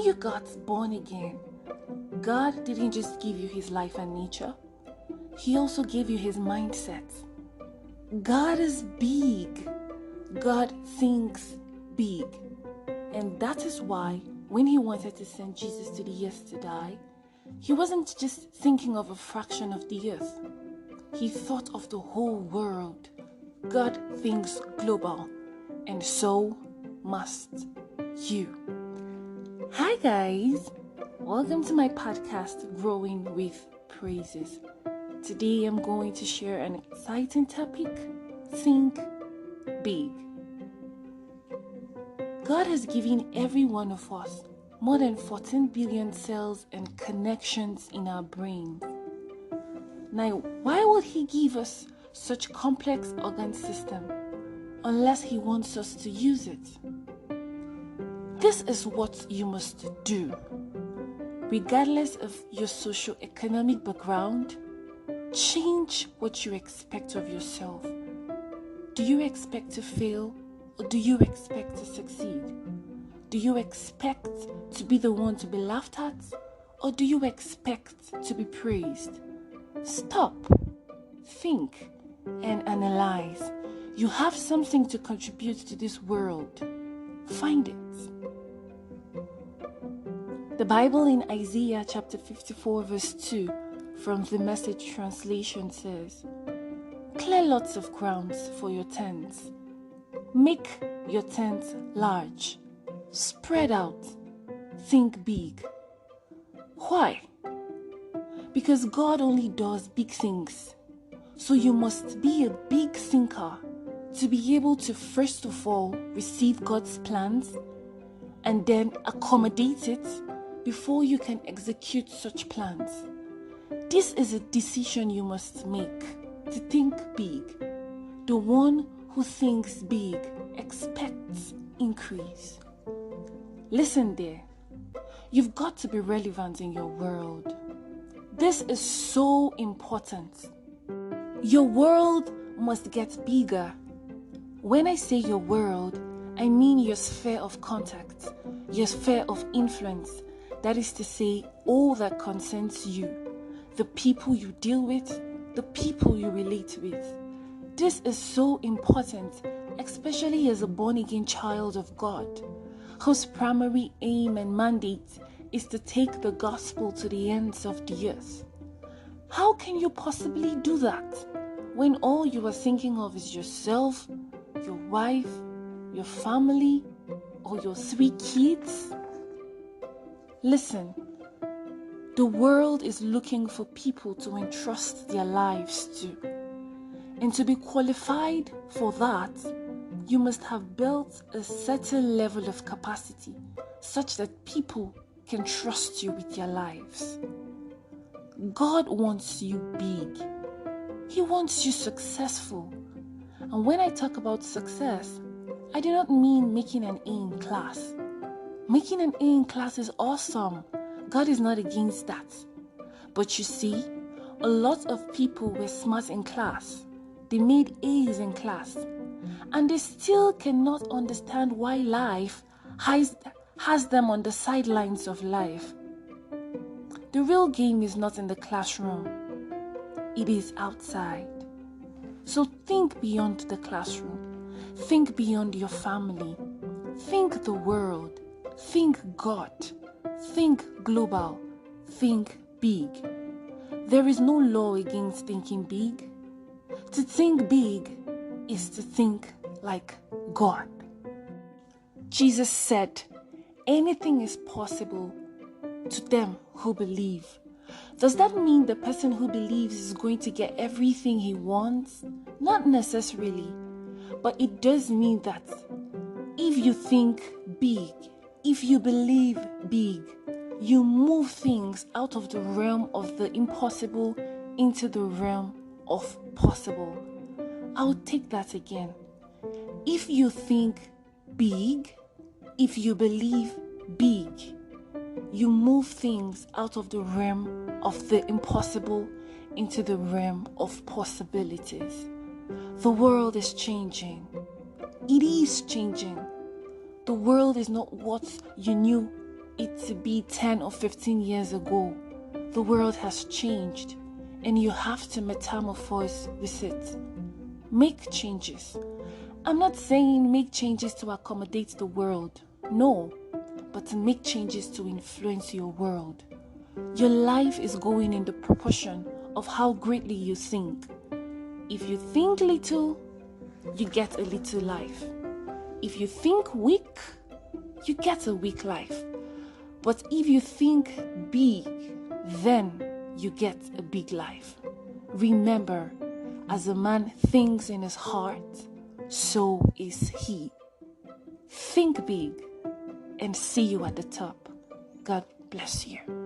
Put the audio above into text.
you got born again, God didn't just give you his life and nature. He also gave you his mindset. God is big. God thinks big. And that is why when he wanted to send Jesus to the earth to die, he wasn't just thinking of a fraction of the earth. He thought of the whole world. God thinks global, and so must you. Hi guys, welcome to my podcast, Growing with Praises. Today I'm going to share an exciting topic, think big. God has given every one of us more than 14 billion cells and connections in our brains. Now, why would he give us such complex organ system unless he wants us to use it? This is what you must do. Regardless of your socio-economic background, change what you expect of yourself. Do you expect to fail, or do you expect to succeed? Do you expect to be the one to be laughed at, or do you expect to be praised? Stop, think, and analyze. You have something to contribute to this world. Find it. The Bible in Isaiah chapter 54 verse 2 from the Message translation says, "Clear lots of grounds for your tents. Make your tents large. Spread out. Think big." Why? Because God only does big things. So you must be a big thinker to be able to first of all receive God's plans and then accommodate it before you can execute such plans. This is a decision you must make, to think big. The one who thinks big expects increase. Listen there. You've got to be relevant in your world. This is so important. Your world must get bigger. When I say your world, I mean your sphere of contact, your sphere of influence. That is to say, all that concerns you, the people you deal with, the people you relate with. This is so important, especially as a born-again child of God, whose primary aim and mandate is to take the gospel to the ends of the earth. How can you possibly do that when all you are thinking of is yourself, your wife, your family, or your 3 kids? Listen, the world is looking for people to entrust their lives to. And to be qualified for that, you must have built a certain level of capacity such that people can trust you with their lives. God wants you big. He wants you successful. And when I talk about success, I do not mean making an A in class. Making an A in class is awesome. God is not against that. But you see, a lot of people were smart in class. They made A's in class. And they still cannot understand why life has them on the sidelines of life. The real game is not in the classroom. It is outside. So think beyond the classroom. Think beyond your family. Think the world. Think God. Think global. Think big. There is no law against thinking big. To think big is to think like God. Jesus said, anything is possible to them who believe. Does that mean the person who believes is going to get everything he wants? Not necessarily. But it does mean that if you think big, if you believe big, you move things out of the realm of the impossible into the realm of possible. I'll take that again. If you think big, if you believe big, you move things out of the realm of the impossible into the realm of possibilities. The world is changing. It is changing. The world is not what you knew it to be 10 or 15 years ago. The world has changed and you have to metamorphose with it. Make changes. I'm not saying make changes to accommodate the world. No, but to make changes to influence your world. Your life is going in the proportion of how greatly you think. If you think little, you get a little life. If you think weak, you get a weak life. But if you think big, then you get a big life. Remember, as a man thinks in his heart, so is he. Think big and see you at the top. God bless you.